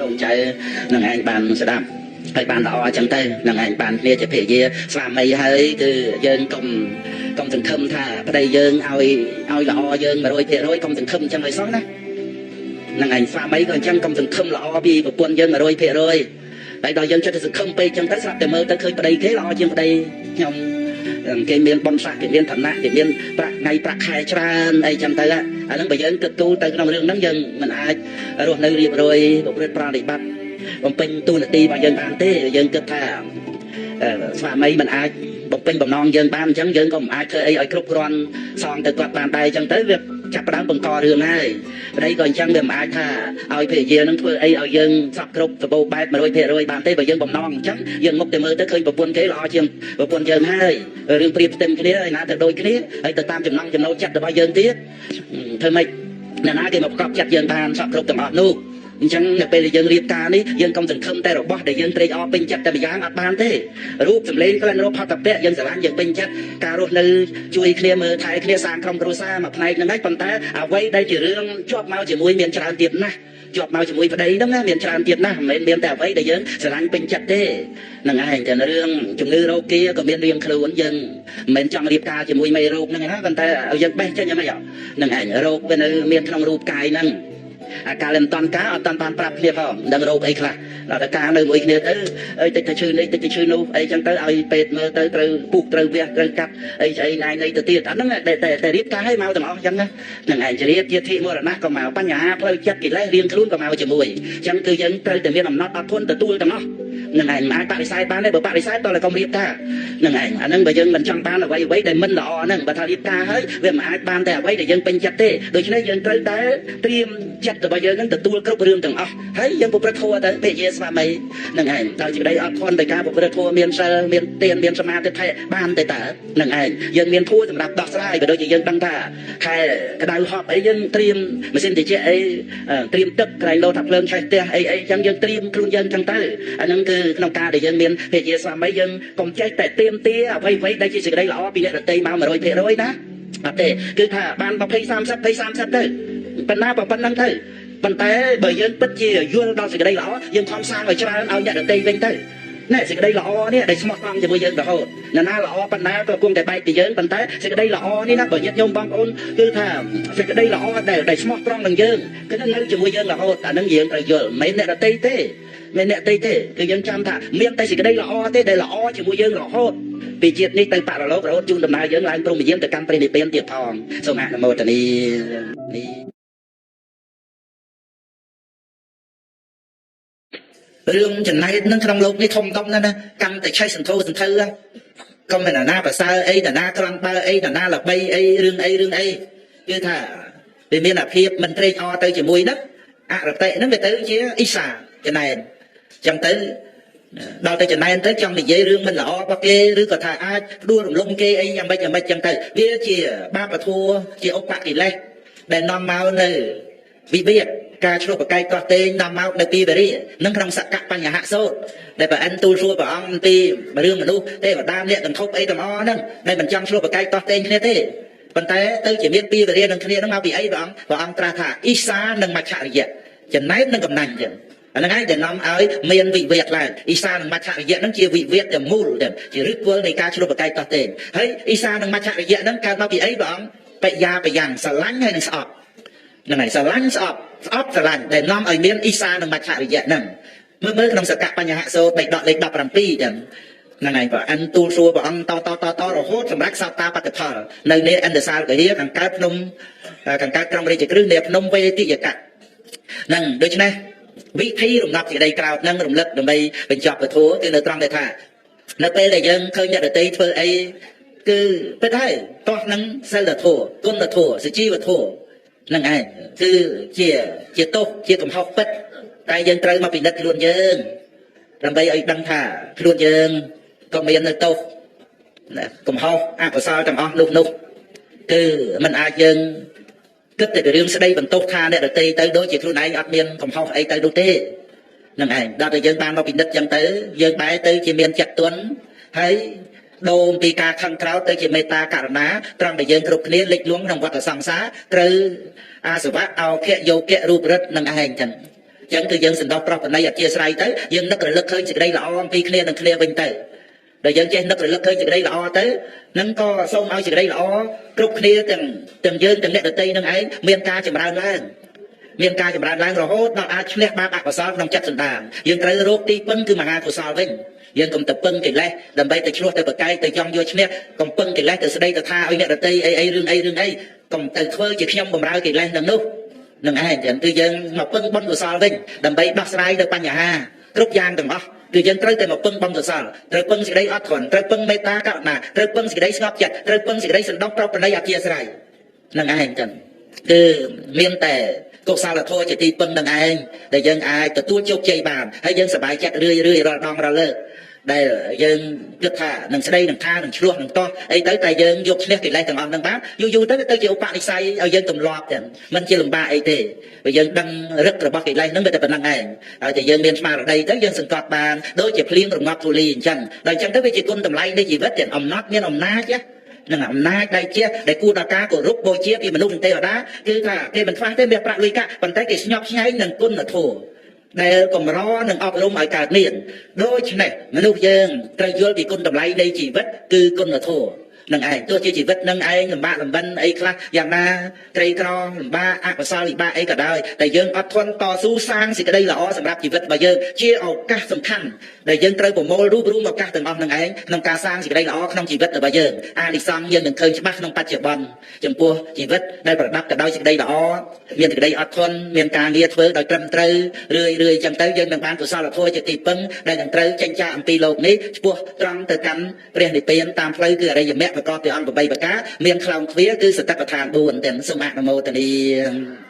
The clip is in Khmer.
ông chạy nàng anh bàn sẽ đam hay bàn đỏ chẳng tay nàng anh bàn kiaจะเพย์ ស្វាមីហើយគឺយើងកុំសង្ឃឹមថាប្តីយើងឲ្យល្អយើង 100% កុំសង្ឃឹមចឹងឲ្យសោះណានឹងឯងស្វាមីក៏អញ្ចឹងកុំសង្ឃឹមល្អពីប្រពន្ធយើង 100% តែដល់យើងចិត្តទៅសង្ឃឹមពេកចឹងទៅស្រាប់តែមើលទៅឃើញប្តីគេល្អជាងប្តីខ្ញុំគេមានបុណ្យស័ក្តិគេមានឋានៈគេមានប្រាក់ថ្ងៃប្រាក់ខែច្រើនអីចឹងទៅអាហ្នឹងបើយើងគិតគូរទៅក្នុងរឿងហ្នឹងយើងមិនអាចរស់នៅរៀបរយប្រព្រឹត្តប្រតិបត្តិបំពេញតួនាទីរបស់យើងបានទេយើងគិតថាស្វាមីមិនអាចបំពេញបំណងយើងបានអញ្ចឹងយើងក៏មិនអាចធ្វើអីឲ្យគ្រប់គ្រាន់សងទៅគាត់បានដែរអញ្ចឹងទៅវាចាប់ផ្ដើមបង្ករឿងហើយប្តីក៏អញ្ចឹងវាមិនអាចថាឲ្យភរិយានឹងធ្វើអីឲ្យយើងសក់គ្រប់សម្បូរបែប 100% បានទេបើយើងបំណងអញ្ចឹងយើងមុខតែមើលទៅឃើញប្រពន្ធគេល្អជាងប្រពន្ធយើងហើយរឿងប្រៀបផ្ទឹមគ្នាឯណាទៅដូចគ្នាហើយទៅតាមចំណង់ចំណូលចិត្តរបស់យើងទៀតធ្វើម៉េចអ្នកណាគេមកប្រកបចិត្តយើងបានសក់គ្រប់ទាំងអស់នោះអញ្ចឹងនៅពេលដែលយើងរៀបការនេះយើងកុំសង្ឃឹមតែរបស់ដែលយើងត្រេកអរពេញចិត្តតែម្យ៉ាងអត់បានទេរូបសម្លេងក្លិនរសផតពៈយើងស្រឡាញ់យើងពេញចិត្តការរស់នៅជួយគ្នាមើលថែគ្នាសាងក្រុមគ្រួសារមួយផ្នែកហ្នឹងហើយប៉ុន្តែអ្វីដែលជារឿងជាប់មកជាមួយមានច្រើនទៀតណាស់ជាប់មកជាមួយប្តីហ្នឹងមានច្រើនទៀតណាស់មិនមែនមានតែអ្វីដែលយើងស្រឡាញ់ពេញចិត្តទេហ្នឹងឯងតែរឿងជំងឺរោគាក៏មានរៀងខ្លួនយើងមិនមែនចង់រៀបការជាមួយមេរោគហ្នឹងណាប៉ុន្តែឲ្យយើងបេះចេញហ្មងហ្នឹងឯងរោគវានៅមានក្នុងរូបកាយហ្នឹងអាការមិនតាន់ការអត់តាន់បានប្រាប់គ្នាផងដឹងរោគអីខ្លះដល់តែការនៅមួយគ្នាទៅអីតិចទៅឈឺនេះតិចទៅឈឺនោះអីចឹងទៅឲ្យពេទ្យមើលទៅត្រូវពុះត្រូវវះត្រូវកាត់អីស្អីណៃទៅទៀតអាហ្នឹងតែរៀបការឲ្យមកទាំងអស់ចឹងណានឹងឯងជារៀបជាធិមរណៈក៏មកបញ្ហាផ្លូវចិត្តកិលេសរៀងខ្លួនក៏មកជាមួយចឹងគឺយើងត្រូវតែមានអំណត់អត់ធន់ទទួលទាំងអស់នឹងឯងមិនអាចបដិសេធបានទេបើបដិសេធតើកុំរៀបការនឹងឯងអាហ្នឹងបើយើងមិនចង់បានអ្វីដែលមិនល្អហ្នឹងបើថារៀបការហើយវាមិនអាចបានតែអ្វីដែលយើងពេញចិត្តទេដូច្នេះយើងត្រូវតែត្រៀមចិត្តរបស់យើងនឹងទទួលគ្រប់រឿងទាំងអស់ហើយយើងប្រព្រឹត្តធម៌ទៅពេជាស្វាមីនឹងឯងដល់សេចក្តីអត់ធន់ដោយការប្រព្រឹត្តធម៌មានសិលមានទានមានសមាធិថេបានទេតើនឹងឯងយើងមានធម៌សម្រាប់ដោះស្រាយបើដូចជាយើងដឹងថាខែក្តៅហប់អីយើងត្រៀមម៉ាស៊ីនត្រជាក់អីត្រៀមទឹកក្រែងលោថាភ្លើងឆេះផ្ទះអីចឹងយើងត្រៀមខ្លួនយើងចឹងទៅអាហ្នឹងគឺក្នុងការដែលយើងមានពេជាស្វាមីយើងកុំចេះតែទៀមទាអ្វីដែលជាសេចក្តីល្អពីអ្នកដទៃមក 100% ណាអត់ទេគឺថាបាន20 30 30ទៅប៉ុណ្ណាប៉ុណ្ណឹងទៅប៉ុន្តែបើយើងពិតជាយល់ដល់សេចក្តីល្អយើងខំសាងឲ្យច្រើនឲ្យអ្នកដទៃវិញទៅណែសេចក្តីល្អនេះដែលស្មោះត្រង់ជាមួយយើងរហូតអ្នកណាល្អប៉ុណ្ណាក៏គង់តែបែកពីយើងប៉ុន្តែសេចក្តីល្អនេះណាបើញាតិញោមបងប្អូនគឺថាសេចក្តីល្អដែលស្មោះត្រង់នឹងយើងគឺនៅជាមួយយើងរហូតអានឹងយើងត្រូវយល់មិនអ្នកដទៃទេមិនអ្នកដទៃទេគឺយើងចាំថាមានតែសេចក្តីល្អទេដែលល្អជាមួយយើងរហូតពីជាតិនេះទៅបរលោករហូតជូនដំណើរយើងឡើងព្រមយាមទៅកាន់ព្រះនិព្វានទៀតផងសូមអនុមោទនានេះរឿងចំណែកនឹងក្នុងលោកនេះធំដុំណាស់ណាកាន់តែឆេះសន្ធោសន្ធើក៏មិនណាប្រសើរអីណាក្រំបើអីណាល្បីអីរឿងអីគឺថាវាមានអាភិបមិនត្រេកអរទៅជាមួយហ្នឹងអរតិហ្នឹងវាទៅជាអ៊ីសាចំណែកចឹងទៅដល់ទៅចំណែនទៅចង់និយាយរឿងមិនល្អរបស់គេឬក៏ថាអាចផ្ដួលរំលំគេអីយ៉ាងម៉េចចឹងទៅវាជាបាបធัวជាឧបកិលេសដែលនាំមកនៅវិវាទការឆ្លោះប្រកែកតោះតេងនាំមកនៅពីវរិយនឹងក្នុងសកបញ្ញហសូត្រដែលព្រះអិនទូលសួរព្រះអង្គអំពីរឿងមនុស្សទេវតាអ្នកកន្ធប់អីទាំងអស់ហ្នឹងដែលមិនចង់ឆ្លោះប្រកែកតោះតេងគ្នាទេប៉ុន្តែទៅជាមានពីវរិយនឹងគ្នាហ្នឹងមកពីអីព្រះអង្គត្រាស់ថាអ៊ីសានិងមច្ឆរិយៈចំណែកនឹងកំណាញ់ចឹងអាហ្នឹងឯងដែលនាំឲ្យមានវិវាទឡើងអ៊ីសានិងមច្ឆរិយៈហ្នឹងជាវិវាទតែមូលជាឫសគល់នៃការឆ្លោះប្រកែកតោះតេងហើយអ៊ីសានិងមច្ឆរិយៈហ្នឹងកើតមកពីអីព្រះអង្គបញ្ញាបយ៉ាងស្រឡាញ់ហើយនឹងស្អប់ហ្នឹងហើយស្រឡាញ់ស្អប់ស្រឡាញ់ដែលនាំឲ្យមានអ៊ីសានិងមច្ឆរិយៈហ្នឹងមើលក្នុងសកបញ្ញហសូត្រលេខ17ចឹងហ្នឹងហើយព្រះអិនទូលសួរព្រះអង្គតរហូតសម្រាប់សោតាបត្តិផលនៅនេះអន្តសាលកហិខាងកើតភ្នំខាងកើតក្រុងរាជក្រឹសនៃភ្នំវេទិយកៈហ្នឹងដូច្នេះវិធីរំងាប់សេចក្តីក្រោធនឹងរំលឹកដើម្បីបញ្ចប់ពធគឺនៅត្រង់ដែលថានៅពេលដែលយើងឃើញអ្នកដទៃធ្វើអីគឺពិតហើយតោះនឹងសិលធម៌គុណធម៌សុជីវធម៌នឹងឯងគឺជាទោសជាកំហុសពិតតែយើងត្រូវមកពិនិត្យខ្លួនយើងដើម្បីឲ្យដឹងថាខ្លួនយើងក៏មាននៅទោសកំហុសអកុសលទាំងអស់នោះគឺมันអាចយើងគិតតែរឿងស្ដីបន្ទោសថាអ្នកដទៃទៅដូចជាខ្លួនឯងអត់មានកំហុសអីទៅនោះទេនឹងឯងដល់តែយើងបានមកពិនិត្យចឹងទៅយើងបែរទៅជាមានចិត្តទន់ហើយដូរពីការខឹងក្រោធទៅជាមេត្តាករុណាត្រង់ដែលយើងគ្រប់គ្នាលិចលង់ក្នុងវដ្តសង្សារត្រូវអាសវៈអោខៈយោគៈរូបរិទ្ធនឹងឯងចឹង ចឹងគឺយើងសន្តោសប្រកបនៃអធិស្ឋានទៅយើងនឹករលឹកឃើញសេចក្តីល្អអំពីគ្នានឹងគ្នាវិញទៅដែលយើងចេះនឹករលឹកឃើញសេចក្តីល្អទៅនឹងក៏សូមឲ្យសេចក្តីល្អគ្រប់គ្នាទាំងយើងទាំងអ្នកដទៃនឹងឯងមានការចម្រើនឡើងមានការចម្រើនឡើងរហូតដល់អាចឈ្នះបាបអកុសលក្នុងចិត្តសន្តានយើងត្រូវរកទីពឹងគឺមហាកុសលវិញយើងកុំទៅពឹងកិលេសដើម្បីទៅឆ្លោះទៅប្រកែកទៅចង់យកឈ្នះកុំពឹងកិលេសទៅស្ដីទៅថាឲ្យអ្នកដទៃអីរឿងអីកុំទៅធ្វើជាខ្ញុំបំរើកិលេសនឹងនោះនឹងឯងចឹងគឺយើងមកពឹងបុណ្យកុសលវិញដើម្បីដោះស្រាយនៅបញ្ហាគ្រប់យ៉ាងទាំងអស់គឺយើងត្រូវតែមកពឹងបុណ្យកុសលត្រូវពឹងសេចក្តីអត់ធន់ត្រូវពឹងមេត្តាករុណាត្រូវពឹងសេចក្តីស្ងប់ចិត្តត្រូវពឹងសេចក្តីសន្តោសប្រកបនៃអធិស្ឋាននឹងឯងចឹងគឺមានតែកុសលធម៌ជាទីពឹងនឹងឯងដែលយើងអាចទទួលជោគជ័យបានហើយយើងសប្បាយចិត្តរឿយរាល់ដងរាល់លើកដែលយើងគិតថានឹងស្ដីនឹងថានឹងឆ្លោះនឹងតោះអីទៅតែយើងយកឈ្នះកិលេសទាំងអស់នឹងបានយូរទៅជាឧបនិស្ស័យឲ្យយើងទម្លាប់ទាំងមិនជាលំបាកអីទេព្រោះយើងដឹងរឹករបស់កិលេសនឹងវាតែប៉ុណ្្នឹងឯងហើយតែយើងមានស្មារតីទៅយើងសង្កត់បានដូចជាភ្លៀងរងាប់ធូលីអញ្ចឹងដល់អញ្ចឹងទៅវាជាគុណតម្លៃនៃជីវិតទាំងអំណត់មានអំណាចនឹងអំណាចដៃជាដែលគួរដល់ការគោរពបូជាពីមនុស្សនិងទេវតាគឺថាគេមិនខ្វះទេមានប្រាក់លុយកាក់ប៉ុន្តែគេស្ញប់ស្ញែងនឹងគុណធម៌ដែលកម្រនឹងអប់រំឲ្យកើតមានដូច្នេះមនុស្សយើងត្រូវយល់ពីគុណតម្លៃនៃជីវិតគឺគុណធម៌នឹងឯងទោះជាជីវិតនឹងឯងលំបាកលំបិនអីខ្លះយ៉ាងណាក្រីក្រលំបាកអកុសលវិបាកអីក៏ដោយតែយើងអត់ធន់តស៊ូសាងសេចក្តីល្អសម្រាប់ជីវិតរបស់យើងជាឱកាសសំខាន់ដែលយើងត្រូវប្រមូលរួមឱកាសទាំងអស់នឹងឯងក្នុងការសាងសេចក្តីល្អក្នុងជីវិតរបស់យើងអានិសង្ឃយើងនឹងឃើញច្បាស់ក្នុងបច្ចុប្បន្នចំពោះជីវិតដែលប្រដាប់ទៅដោយសេចក្តីល្អមានសេចក្តីអត់ធន់មានការងារធ្វើដោយត្រឹមត្រូវរឿយចឹងទៅយើងនឹងបានកុសលធម៌ជាទីពឹងដែលនឹងត្រូវចេញចាកអំពីលោកនេះឆ្ពោះត្រង់ទៅកាន់ព្រះនិព្វានតាមផ្លូវគឺអរិយមគ្គប្រកបដោយអង្គ8ប្រការមានខ្លោងទ្វារគឺសតិប្បដ្ឋាន4ទាំងសូមអនុមោទនា